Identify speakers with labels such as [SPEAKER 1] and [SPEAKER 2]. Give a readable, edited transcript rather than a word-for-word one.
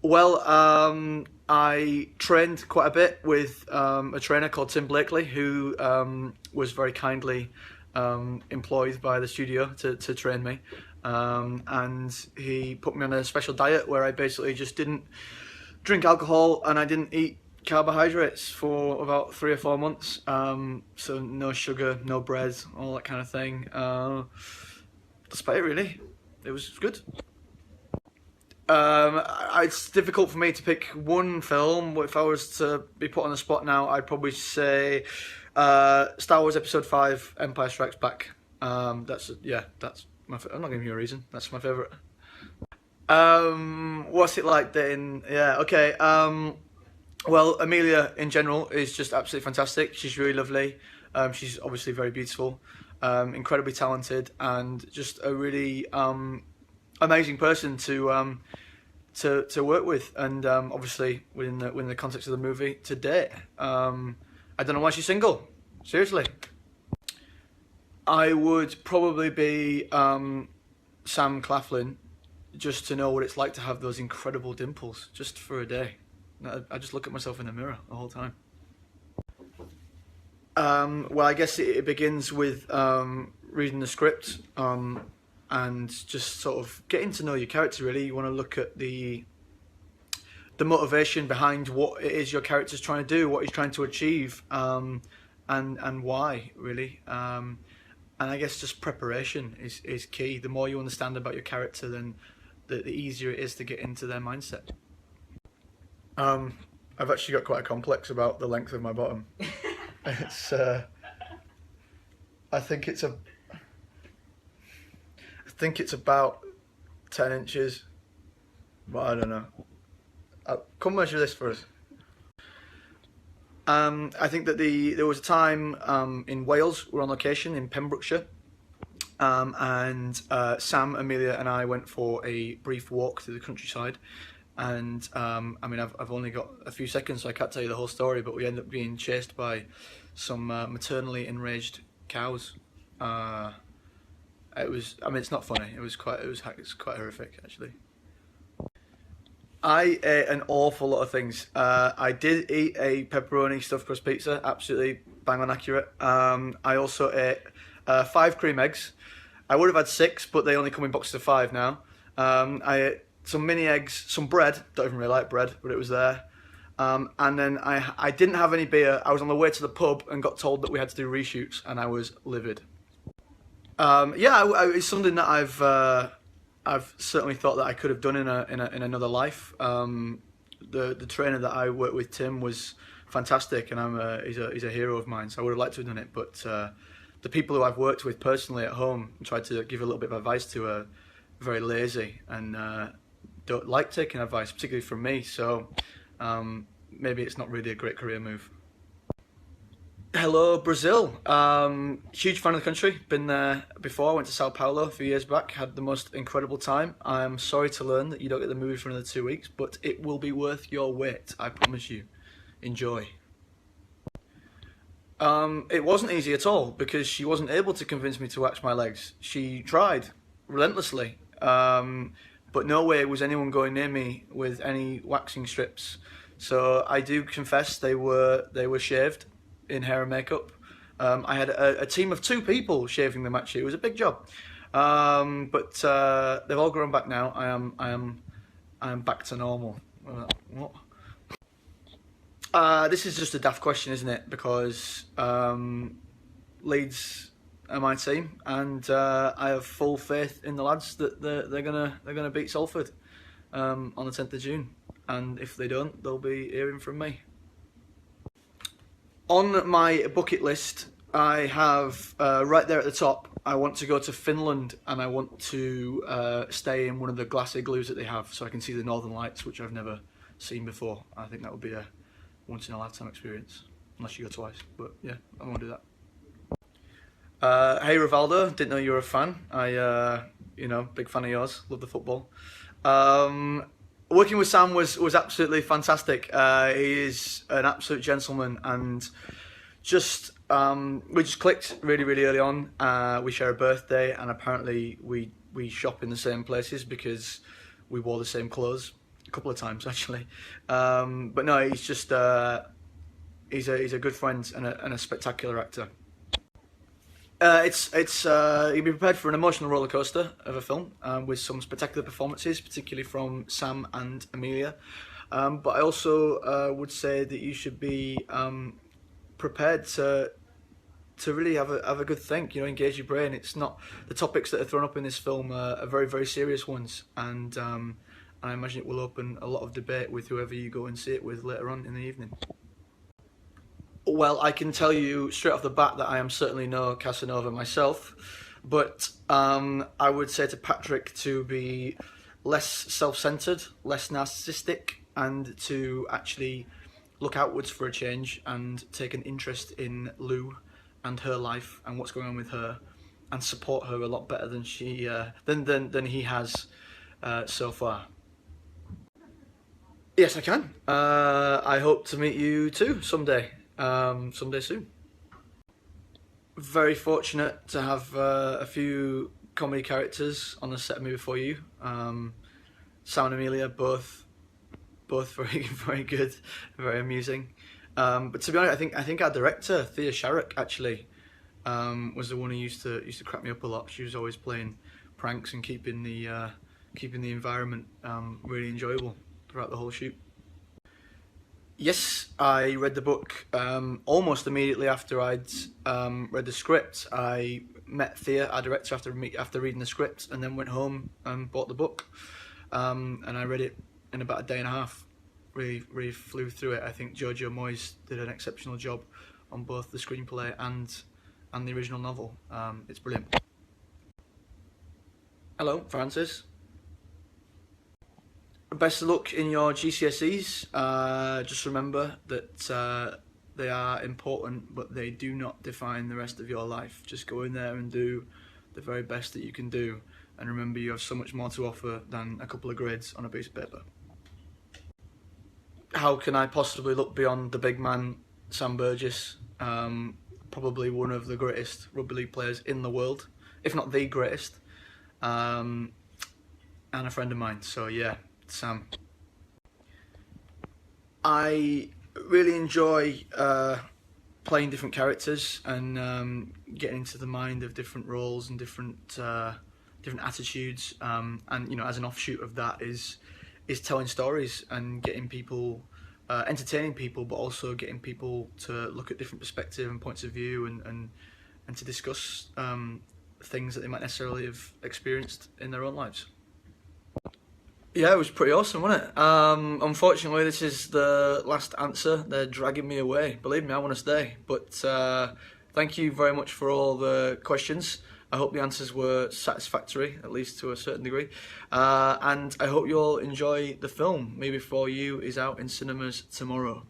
[SPEAKER 1] Well, I trained quite a bit with a trainer called Tim Blakely, who was very kindly employed by the studio to train me. And he put me on a special diet where I basically just didn't drink alcohol and I didn't eat carbohydrates for about 3 or 4 months. So no sugar, no bread, all that kind of thing. That's about it, really. It was good. It's difficult for me to pick one film. If I was to be put on the spot now, I'd probably say Star Wars Episode 5, Empire Strikes Back. That's I'm not giving you a reason. That's my favourite. What's it like dating? Yeah, okay. Well, Amelia in general is just absolutely fantastic. She's really lovely. She's obviously very beautiful, incredibly talented, and just a really amazing person to work with. And obviously within the context of the movie today, I don't know why she's single. Seriously, I would probably be Sam Claflin, just to know what it's like to have those incredible dimples, just for a day. I just look at myself in the mirror the whole time. Well, I guess it begins with reading the script and just sort of getting to know your character. Really, you want to look at the motivation behind what it is your character's trying to do, what he's trying to achieve, and why, really. And I guess just preparation is key. The more you understand about your character, then the easier it is to get into their mindset. I've actually got quite a complex about the length of my bottom. It's I think it's about 10 inches, but I don't know. Come measure this for us. I think that there was a time in Wales, we're on location in Pembrokeshire, and Sam, Amelia and I went for a brief walk through the countryside. And I mean, I've only got a few seconds, so I can't tell you the whole story, but we ended up being chased by some maternally enraged cows. It was, I mean, it's not funny. It's quite horrific, actually. I ate an awful lot of things. I did eat a pepperoni stuffed crust pizza, absolutely bang on accurate. I also ate 5 cream eggs. I would have had 6, but they only come in boxes of 5 now. I ate some mini eggs, some bread. Don't even really like bread, but it was there. And then I didn't have any beer. I was on the way to the pub and got told that we had to do reshoots, and I was livid. It's something that I've certainly thought that I could have done in another life. The trainer that I worked with, Tim, was fantastic, and he's a hero of mine. So I would have liked to have done it, but the people who I've worked with personally at home and tried to give a little bit of advice to are very lazy and don't like taking advice, particularly from me. So maybe it's not really a great career move. Hello, Brazil. Huge fan of the country. Been there before. I went to Sao Paulo a few years back. Had the most incredible time. I'm sorry to learn that you don't get the movie for another 2 weeks, but it will be worth your wait. I promise you. Enjoy. It wasn't easy at all because she wasn't able to convince me to wax my legs. She tried relentlessly, but no way was anyone going near me with any waxing strips. So I do confess they were shaved in hair and makeup. I had a team of 2 people shaving them. Actually, it was a big job, but they've all grown back now. I am back to normal. What? This is just a daft question, isn't it? Because Leeds are my team, and I have full faith in the lads that they're gonna beat Salford on the 10th of June. And if they don't, they'll be hearing from me. On my bucket list, I have right there at the top, I want to go to Finland, and I want to stay in one of the glass igloos that they have so I can see the Northern Lights, which I've never seen before. I think that would be a once in a lifetime experience, unless you go twice, but yeah, I want to do that. Hey Rivaldo, didn't know you were a fan. Big fan of yours, love the football. Working with Sam was absolutely fantastic. He is an absolute gentleman, and we just clicked really early on. We share a birthday, and apparently we shop in the same places because we wore the same clothes. a couple of times actually. But no, he's just he's a good friend and a spectacular actor. You'd be prepared for an emotional roller coaster of a film with some spectacular performances, particularly from Sam and Amelia. But I also would say that you should be prepared to really have a good think. You know, engage your brain. It's not the topics that are thrown up in this film are very very serious ones, and I imagine it will open a lot of debate with whoever you go and see it with later on in the evening. Well, I can tell you straight off the bat that I am certainly no Casanova myself, but I would say to Patrick to be less self-centered, less narcissistic, and to actually look outwards for a change and take an interest in Lou and her life and what's going on with her, and support her a lot better than than he has so far. Yes, I can. I hope to meet you too someday. Someday soon. Very fortunate to have a few comedy characters on the set of Me Before You. Sam and Amelia, both very very good, very amusing. But to be honest, I think our director Thea Sharrock actually was the one who used to crack me up a lot. She was always playing pranks and keeping the environment really enjoyable throughout the whole shoot. Yes, I read the book almost immediately after I'd read the script. I met Thea, our director, after reading the script, and then went home and bought the book. And I read it in about a day and a half. Really flew through it. I think Jojo Moyes did an exceptional job on both the screenplay and the original novel. It's brilliant. Hello, Francis. Best of luck in your GCSEs. Just remember that they are important, but they do not define the rest of your life. Just go in there and do the very best that you can do, and remember you have so much more to offer than a couple of grades on a piece of paper. How can I possibly look beyond the big man, Sam Burgess? Probably one of the greatest rugby league players in the world, if not the greatest, and a friend of mine. So yeah, Sam. I really enjoy playing different characters and getting into the mind of different roles and different attitudes. And you know, as an offshoot of that is telling stories and getting people, entertaining people, but also getting people to look at different perspectives and points of view and to discuss things that they might necessarily have experienced in their own lives. Yeah, it was pretty awesome, wasn't it? Unfortunately, this is the last answer. They're dragging me away. Believe me, I want to stay. But thank you very much for all the questions. I hope the answers were satisfactory, at least to a certain degree. And I hope you all enjoy the film. Me Before You is out in cinemas tomorrow.